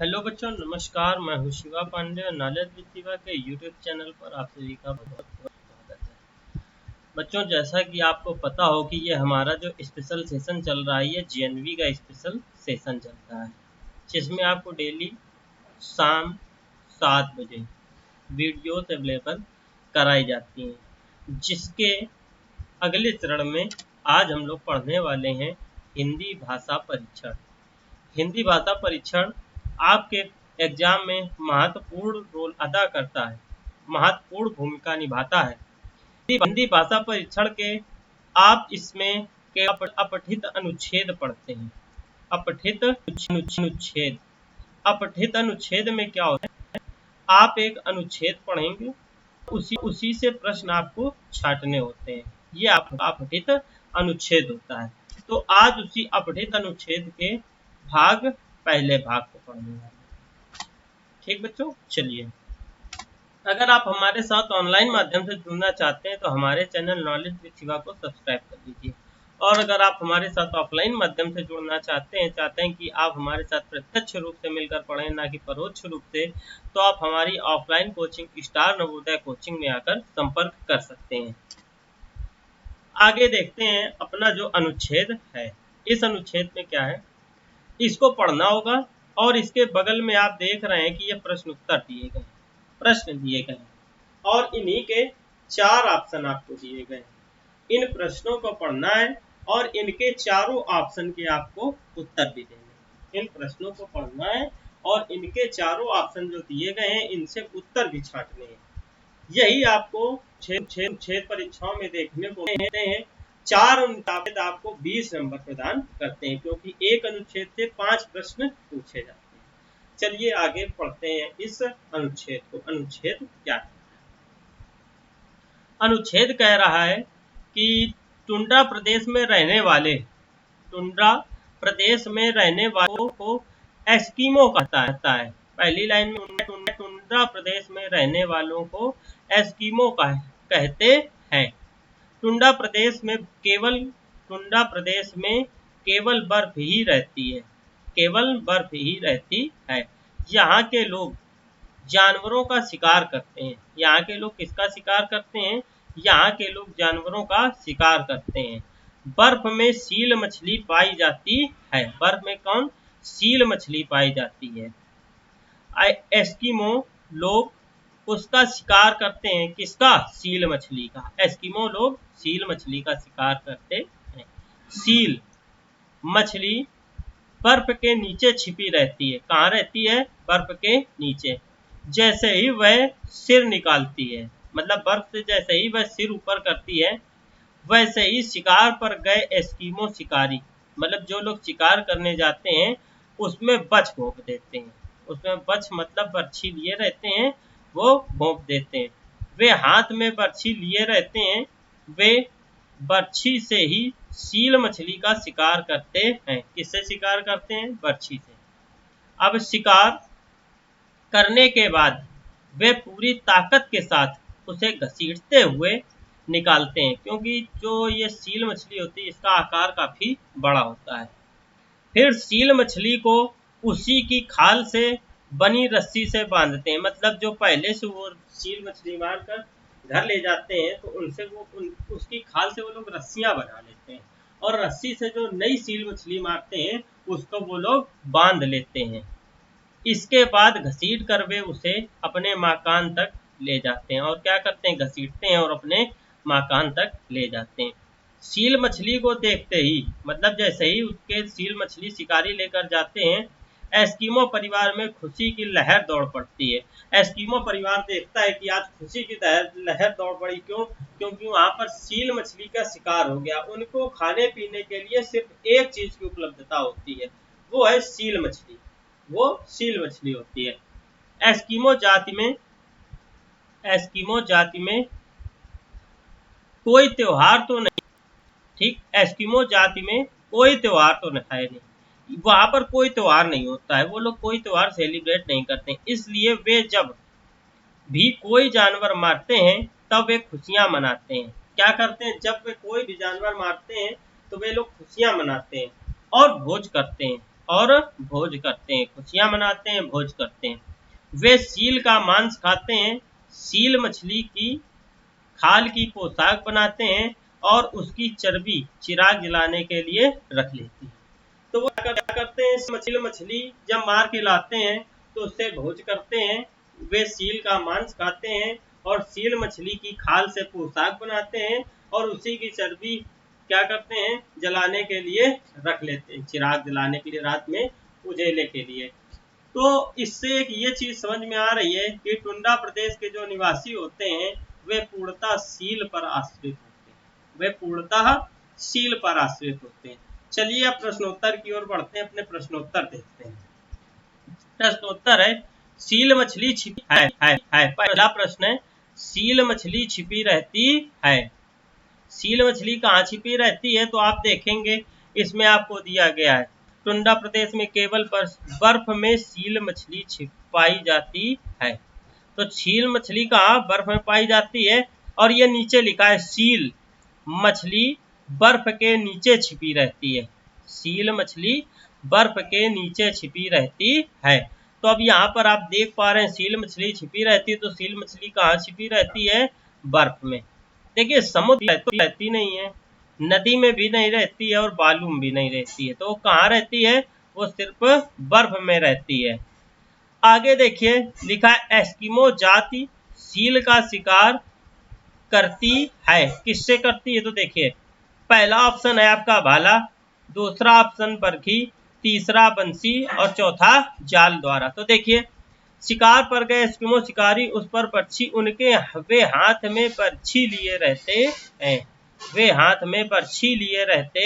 Hello बच्चों, नमस्कार। मैं हूं शिवा पांडे और नॉलेज विद शिवा के यूट्यूब चैनल पर आप सभी का बहुत बहुत स्वागत है। बच्चों, जैसा कि आपको पता हो कि ये हमारा जो स्पेशल सेशन चल रहा है, ये जेएनवी का स्पेशल सेशन चल रहा है, जिसमें आपको डेली शाम 7 बजे वीडियोस अवेलेबल कराई जाती हैं। जिसके अगले चरण में आज हम लोग पढ़ने वाले हैं हिंदी भाषा परीक्षण। हिंदी भाषा परीक्षण आपके एग्जाम में महत्वपूर्ण रोल अदा करता है, महत्वपूर्ण भूमिका निभाता है। हिंदी भाषा परीक्षण के आप इसमें के अपठित अनुच्छेद पढ़ते हैं। अपठित अनुच्छेद अपठित अनुच्छेद में क्या होता है, आप एक अनुच्छेद पढ़ेंगे, उसी से प्रश्न आपको छांटने होते हैं। ये अपठित अनुच्छेद होता है। तो आज उसी अपठित अनुच्छेद के पहले भाग को पढ़ने वाले हैं। ठीक बच्चों, चलिए। अगर आप हमारे साथ ऑनलाइन माध्यम से जुड़ना चाहते हैं तो हमारे चैनल नॉलेज विद शिवा को सब्सक्राइब कर लीजिए। और अगर आप हमारे साथ ऑफलाइन माध्यम से जुड़ना चाहते हैं कि आप हमारे साथ प्रत्यक्ष रूप से मिलकर पढ़ें, ना कि परोक्ष रूप से, तो आप हमारी offline coaching star Navodaya coaching में आकर संपर्क कर सकते हैं। आगे देखते हैं अपना जो अनुच्छेद है। इस अनुच्छेद में क्या है, इसको पढ़ना होगा। और इसके बगल में आप देख रहे हैं कि ये प्रश्न उत्तर दिए गए, प्रश्न दिए गए और इन्हीं के 4 ऑप्शन आपको दिए गए हैं। इन प्रश्नों को पढ़ना है और इनके चारों ऑप्शन के आपको उत्तर भी देने हैं। इन प्रश्नों को पढ़ना है और इनके चारों ऑप्शन जो दिए गए हैं, इनसे उत्तर भी छांटने हैं। यही आपको छेद परीक्षाओं में देखने को मिलते हैं। 4 अनुच्छेद आपको 20 नंबर प्रदान करते हैं, क्योंकि एक अनुच्छेद से 5 प्रश्न पूछे जाते हैं। चलिए आगे पढ़ते हैं इस अनुच्छेद को। अनुच्छेद क्या है? अनुच्छेद कह रहा है कि टुंड्रा प्रदेश में रहने वालों को एस्किमो कहता है। पहली लाइन में टुंड्रा प्रदेश में रहने वालों को एस्किमो कहते हैं। टुंड्रा प्रदेश में केवल बर्फ ही रहती है, केवल बर्फ ही रहती है। यहाँ के लोग जानवरों का शिकार करते हैं। यहाँ के लोग किसका शिकार करते हैं? यहाँ के लोग जानवरों का शिकार करते हैं। बर्फ में सील मछली पाई जाती है। बर्फ में कौन? सील मछली पाई जाती है। एस्किमो लोग उसका शिकार करते हैं। किसका? सील मछली का। एस्किमो लोग सील मछली का शिकार करते हैं। सील मछली बर्फ के नीचे छिपी रहती है। कहाँ रहती है? बर्फ के नीचे। जैसे ही वह सिर निकालती है, मतलब बर्फ से जैसे ही वह सिर ऊपर करती है, वैसे ही शिकार पर गए एस्किमो शिकारी, मतलब जो लोग शिकार करने जाते हैं, उसमें बच भोंक देते हैं। उसमें बच मतलब बर्छी लिए रहते हैं, वो भोंक देते हैं। वे हाथ में बर्छी लिए रहते हैं। वे बर्छी से ही सील मछली का शिकार करते हैं। किससे शिकार करते हैं? बर्छी से। अब शिकार करने के बाद वे पूरी ताकत के साथ उसे घसीटते हुए निकालते हैं, क्योंकि जो ये सील मछली होती है, इसका आकार काफी बड़ा होता है। फिर सील मछली को उसी की खाल से बनी रस्सी से बांधते हैं। मतलब जो पहले से वो सील मछली मारकर घर ले जाते हैं, तो उनसे उसकी खाल से वो लोग रस्सियां बना लेते हैं, और रस्सी से जो नई सील मछली मारते हैं, उसको वो लोग बांध लेते हैं। इसके बाद घसीट कर वे उसे अपने मकान तक ले जाते हैं। और क्या करते हैं? घसीटते हैं और अपने मकान तक ले जाते हैं। सील मछली को देखते ही, मतलब जैसे ही उसके सील मछली शिकारी लेकर जाते हैं, एस्किमो परिवार में खुशी की लहर दौड़ पड़ती है। एस्किमो परिवार देखता है कि आज खुशी की लहर दौड़ पड़ी। क्यों? क्योंकि वहां पर सील मछली का शिकार हो गया। उनको खाने पीने के लिए सिर्फ एक चीज की उपलब्धता होती है, वो है सील मछली। वो सील मछली होती है। एस्किमो जाति में कोई त्योहार तो नहीं, ठीक, एस्किमो जाति में कोई त्योहार तो है नहीं। वहां पर कोई त्योहार नहीं होता है, वो लोग कोई त्योहार सेलिब्रेट नहीं करते। इसलिए वे जब भी कोई जानवर मारते हैं, तब वे खुशियां मनाते हैं। क्या करते हैं? जब वे कोई भी जानवर मारते हैं, तो वे लोग खुशियां मनाते हैं और भोज करते हैं। और भोज करते हैं, खुशियां मनाते हैं, भोज करते हैं। वे सील का मांस खाते हैं, सील मछली की खाल की पोशाक बनाते हैं और उसकी चर्बी चिराग जलाने के लिए रख लेती है। तो वो क्या करते हैं, मछली जब मार के लाते हैं तो उससे भोज करते हैं। वे सील का मांस खाते हैं और सील मछली की खाल से पोशाक बनाते हैं और उसी की चर्बी क्या करते हैं, जलाने के लिए रख लेते हैं, चिराग जलाने के लिए, रात में उजेले के लिए। तो इससे एक ये चीज समझ में आ रही है कि टुंडा प्रदेश के जो निवासी होते हैं वे पूर्णतः सील पर आश्रित होते हैं, वे पूर्णतः सील पर आश्रित होते हैं। चलिए अब प्रश्नोत्तर की ओर बढ़ते हैं, अपने प्रश्नोत्तर देखते हैं। प्रश्नोत्तर है, सील मछली छिपी है। पहला प्रश्न है, सील मछली छिपी रहती है। सील मछली कहाँ छिपी रहती है, तो आप देखेंगे इसमें आपको दिया गया है, टुंडा प्रदेश में केवल बर्फ में सील मछली पाई जाती है। तो सील मछली कहाँ बर्फ में पाई जाती है, और ये नीचे लिखा है सील मछली बर्फ के नीचे छिपी रहती है। सील मछली बर्फ के नीचे छिपी रहती है। तो अब यहाँ पर आप देख पा रहे हैं सील मछली छिपी रहती है, तो सील मछली कहाँ छिपी रहती है, बर्फ में। देखिए समुद्र में तो रहती नहीं है, नदी में भी नहीं रहती है और बालू में भी नहीं रहती है, तो वो कहाँ रहती है, वो सिर्फ बर्फ में रहती है। आगे देखिए लिखा है, एस्किमो जाति सील का शिकार करती है। किससे करती है, तो देखिए पहला ऑप्शन है आपका भाला, दूसरा ऑप्शन बरखी, तीसरा बंसी और चौथा जाल द्वारा। तो देखिए शिकार पर गए एस्किमो शिकारी उस पर बर्छी, उनके वे हाथ में बर्छी लिए रहते हैं, वे हाथ में बर्छी लिए रहते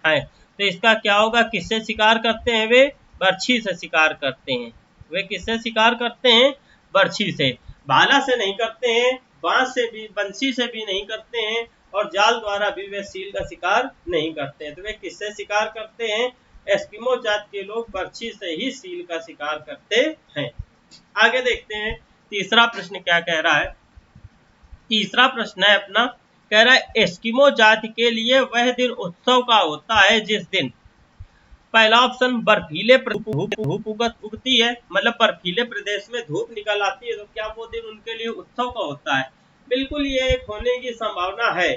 हैं। तो इसका क्या होगा, किससे शिकार करते हैं, वे बर्छी से शिकार करते हैं। वे किससे शिकार करते हैं, बर्छी से, भाला से नहीं करते हैं, बांस से भी, बंसी से भी नहीं करते हैं, और जाल द्वारा भी वे सील का शिकार नहीं करते हैं। तो वे किससे शिकार करते हैं, एस्किमो जात के लोग बर्छी से ही सील का शिकार करते हैं। आगे देखते हैं तीसरा प्रश्न क्या कह रहा है। तीसरा प्रश्न है अपना, कह रहा है एस्किमो जाति के लिए वह दिन उत्सव का होता है जिस दिन, पहला ऑप्शन बर्फीले धूप उगती है, मतलब बर्फीले प्रदेश में धूप निकल आती है, तो क्या वो दिन उनके लिए उत्सव का होता है। बिल्कुल ये एक होने की संभावना है,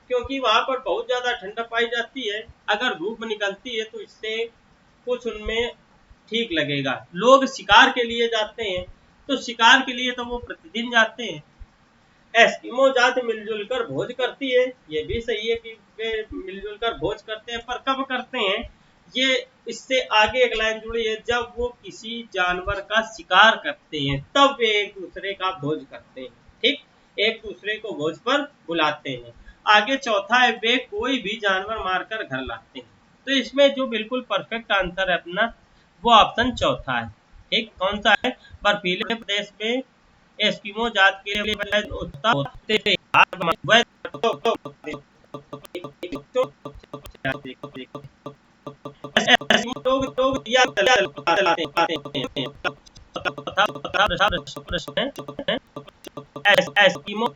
क्योंकि वहां पर बहुत ज्यादा ठंडक पाई जाती है। अगर धूप निकलती है तो इससे कुछ उनमें ठीक लगेगा। लोग शिकार के लिए जाते हैं, तो शिकार के लिए तो वो प्रतिदिन जाते हैं। एस्किमो जाति मिलजुल कर भोज करती है, ये भी सही है कि वे मिलजुल कर भोज करते हैं, पर कब करते हैं, ये इससे आगे एक लाइन जुड़ी है, जब वो किसी जानवर का शिकार करते हैं तब वे एक दूसरे का भोज करते हैं। ठीक, एक दूसरे को भोज पर बुलाते हैं। आगे चौथा है, वे कोई भी जानवर मारकर घर लाते हैं। तो इसमें जो बिल्कुल परफेक्ट आंसर है अपना, वो ऑप्शन चौथा है। ठीक, कौन सा है, बर्फीले प्रदेश में एस्किमो जात के लिए एस्किमो